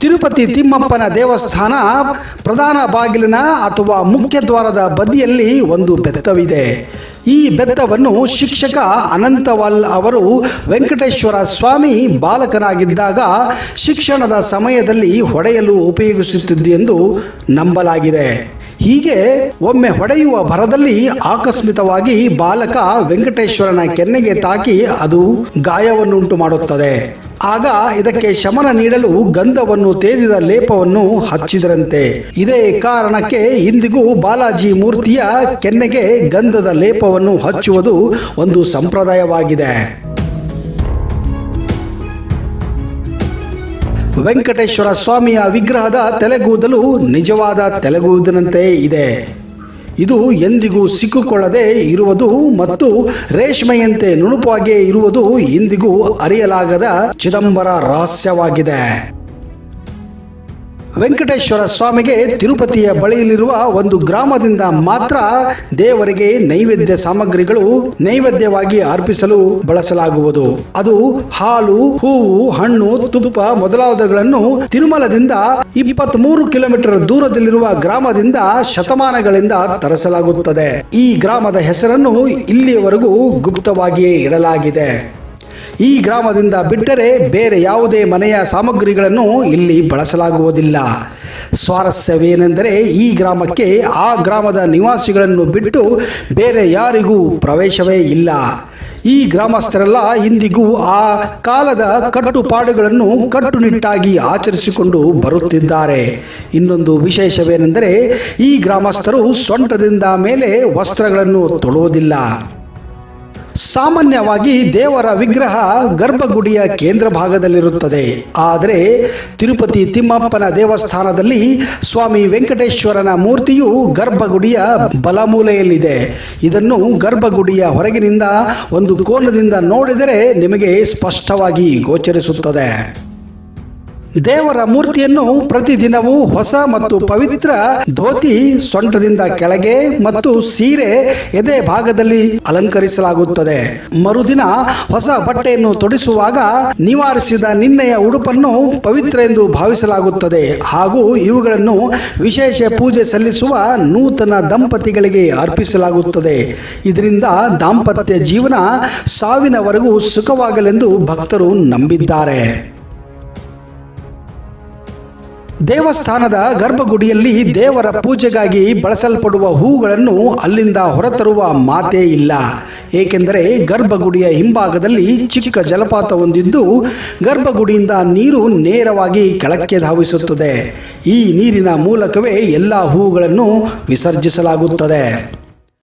ತಿರುಪತಿ ತಿಮ್ಮಪ್ಪನ ದೇವಸ್ಥಾನ ಪ್ರಧಾನ ಬಾಗಿಲಿನ ಅಥವಾ ಮುಖ್ಯ ದ್ವಾರದ ಬದಿಯಲ್ಲಿ ಒಂದು ಬೆತ್ತವಿದೆ. ಈ ಬೆತ್ತವನ್ನು ಶಿಕ್ಷಕ ಅನಂತವಲ್ ಅವರು ವೆಂಕಟೇಶ್ವರ ಸ್ವಾಮಿ ಬಾಲಕನಾಗಿದ್ದಾಗ ಶಿಕ್ಷಣದ ಸಮಯದಲ್ಲಿ ಹೊಡೆಯಲು ಉಪಯೋಗಿಸುತ್ತಿದ್ದು ಎಂದು ನಂಬಲಾಗಿದೆ. ಹೀಗೆ ಒಮ್ಮೆ ಹೊಡೆಯುವ ಭರದಲ್ಲಿ ಆಕಸ್ಮಿಕವಾಗಿ ಬಾಲಕ ವೆಂಕಟೇಶ್ವರನ ಕೆನ್ನೆಗೆ ತಾಕಿ ಅದು ಗಾಯವನ್ನುಂಟು ಮಾಡುತ್ತದೆ. ಆಗ ಇದಕ್ಕೆ ಶಮನ ನೀಡಲು ಗಂಧವನ್ನು ತೇದಿದ ಲೇಪವನ್ನು ಹಚ್ಚಿದರಂತೆ. ಇದೇ ಕಾರಣಕ್ಕೆ ಇಂದಿಗೂ ಬಾಲಾಜಿ ಮೂರ್ತಿಯ ಕೆನ್ನೆಗೆ ಗಂಧದ ಲೇಪವನ್ನು ಹಚ್ಚುವುದು ಒಂದು ಸಂಪ್ರದಾಯವಾಗಿದೆ. ವೆಂಕಟೇಶ್ವರ ಸ್ವಾಮಿಯ ವಿಗ್ರಹದ ತಲೆಗೂದಲು ನಿಜವಾದ ತಲೆಗೂದಲಿನಂತೆ ಇದೆ. ಇದು ಎಂದಿಗೂ ಸಿಕ್ಕಿಕೊಳ್ಳದೆ ಇರುವುದು ಮತ್ತು ರೇಷ್ಮೆಯಂತೆ ನುಣುಪಾಗಿಯೇ ಇರುವುದು ಇಂದಿಗೂ ಅರಿಯಲಾಗದ ಚಿದಂಬರ ರಹಸ್ಯವಾಗಿದೆ. ವೆಂಕಟೇಶ್ವರ ಸ್ವಾಮಿಗೆ ತಿರುಪತಿಯ ಬಳಿಯಲ್ಲಿರುವ ಒಂದು ಗ್ರಾಮದಿಂದ ಮಾತ್ರ ದೇವರಿಗೆ ನೈವೇದ್ಯ ಸಾಮಗ್ರಿಗಳು ನೈವೇದ್ಯವಾಗಿ ಅರ್ಪಿಸಲು ಬಳಸಲಾಗುವುದು. ಅದು ಹಾಲು, ಹೂವು, ಹಣ್ಣು, ತುಪ್ಪ ಮೊದಲಾದವುಗಳನ್ನು ತಿರುಮಲದಿಂದ 23 ಕಿಲೋಮೀಟರ್ ದೂರದಲ್ಲಿರುವ ಗ್ರಾಮದಿಂದ ಶತಮಾನಗಳಿಂದ ತರಿಸಲಾಗುತ್ತದೆ. ಈ ಗ್ರಾಮದ ಹೆಸರನ್ನು ಇಲ್ಲಿಯವರೆಗೂ ಗುಪ್ತವಾಗಿಯೇ ಇಡಲಾಗಿದೆ. ಈ ಗ್ರಾಮದಿಂದ ಬಿಟ್ಟರೆ ಬೇರೆ ಯಾವುದೇ ಮನೆಯ ಸಾಮಗ್ರಿಗಳನ್ನು ಇಲ್ಲಿ ಬಳಸಲಾಗುವುದಿಲ್ಲ. ಸ್ವಾರಸ್ಯವೇನೆಂದರೆ ಈ ಗ್ರಾಮಕ್ಕೆ ಆ ಗ್ರಾಮದ ನಿವಾಸಿಗಳನ್ನು ಬಿಟ್ಟು ಬೇರೆ ಯಾರಿಗೂ ಪ್ರವೇಶವೇ ಇಲ್ಲ. ಈ ಗ್ರಾಮಸ್ಥರೆಲ್ಲ ಇಂದಿಗೂ ಆ ಕಾಲದ ಕಟ್ಟುಪಾಡುಗಳನ್ನು ಕಟ್ಟುನಿಟ್ಟಾಗಿ ಆಚರಿಸಿಕೊಂಡು ಬರುತ್ತಿದ್ದಾರೆ. ಇನ್ನೊಂದು ವಿಶೇಷವೇನೆಂದರೆ ಈ ಗ್ರಾಮಸ್ಥರು ಸೊಂಟದಿಂದ ಮೇಲೆ ವಸ್ತ್ರಗಳನ್ನು ತೊಡುವುದಿಲ್ಲ. ಸಾಮಾನ್ಯವಾಗಿ ದೇವರ ವಿಗ್ರಹ ಗರ್ಭಗುಡಿಯ ಕೇಂದ್ರ ಭಾಗದಲ್ಲಿರುತ್ತದೆ. ಆದರೆ ತಿರುಪತಿ ತಿಮ್ಮಪ್ಪನ ದೇವಸ್ಥಾನದಲ್ಲಿ ಸ್ವಾಮಿ ವೆಂಕಟೇಶ್ವರನ ಮೂರ್ತಿಯು ಗರ್ಭಗುಡಿಯ ಬಲಮೂಲೆಯಲ್ಲಿದೆ. ಇದನ್ನು ಗರ್ಭಗುಡಿಯ ಹೊರಗಿನಿಂದ ಒಂದು ಕೋನದಿಂದ ನೋಡಿದರೆ ನಿಮಗೆ ಸ್ಪಷ್ಟವಾಗಿ ಗೋಚರಿಸುತ್ತದೆ. ದೇವರ ಮೂರ್ತಿಯನ್ನು ಪ್ರತಿದಿನವೂ ಹೊಸ ಮತ್ತು ಪವಿತ್ರ ಧೋತಿ ಸೊಂಟದಿಂದ ಕೆಳಗೆ ಮತ್ತು ಸೀರೆ ಎದೆ ಭಾಗದಲ್ಲಿ ಅಲಂಕರಿಸಲಾಗುತ್ತದೆ. ಮರುದಿನ ಹೊಸ ಬಟ್ಟೆಯನ್ನು ತೊಡಿಸುವಾಗ ನಿವಾರಿಸಿದ ನಿನ್ನೆಯ ಉಡುಪನ್ನು ಪವಿತ್ರ ಎಂದು ಭಾವಿಸಲಾಗುತ್ತದೆ ಹಾಗೂ ಇವುಗಳನ್ನು ವಿಶೇಷ ಪೂಜೆ ಸಲ್ಲಿಸುವ ನೂತನ ದಂಪತಿಗಳಿಗೆ ಅರ್ಪಿಸಲಾಗುತ್ತದೆ. ಇದರಿಂದ ದಾಂಪತ್ಯ ಜೀವನ ಸಾವಿನವರೆಗೂ ಸುಖವಾಗಲೆಂದು ಭಕ್ತರು ನಂಬಿದ್ದಾರೆ. ದೇವಸ್ಥಾನದ ಗರ್ಭಗುಡಿಯಲ್ಲಿ ದೇವರ ಪೂಜೆಗಾಗಿ ಬಳಸಲ್ಪಡುವ ಹೂಗಳನ್ನು ಅಲ್ಲಿಂದ ಹೊರತರುವ ಮಾತೇ ಇಲ್ಲ. ಏಕೆಂದರೆ ಗರ್ಭಗುಡಿಯ ಹಿಂಭಾಗದಲ್ಲಿ ಚಿಕ್ಕ ಜಲಪಾತ ಹೊಂದಿದ್ದು ಗರ್ಭಗುಡಿಯಿಂದ ನೀರು ನೇರವಾಗಿ ಕೆಳಕ್ಕೆ ಧಾವಿಸುತ್ತದೆ. ಈ ನೀರಿನ ಮೂಲಕವೇ ಎಲ್ಲ ಹೂಗಳನ್ನು ವಿಸರ್ಜಿಸಲಾಗುತ್ತದೆ.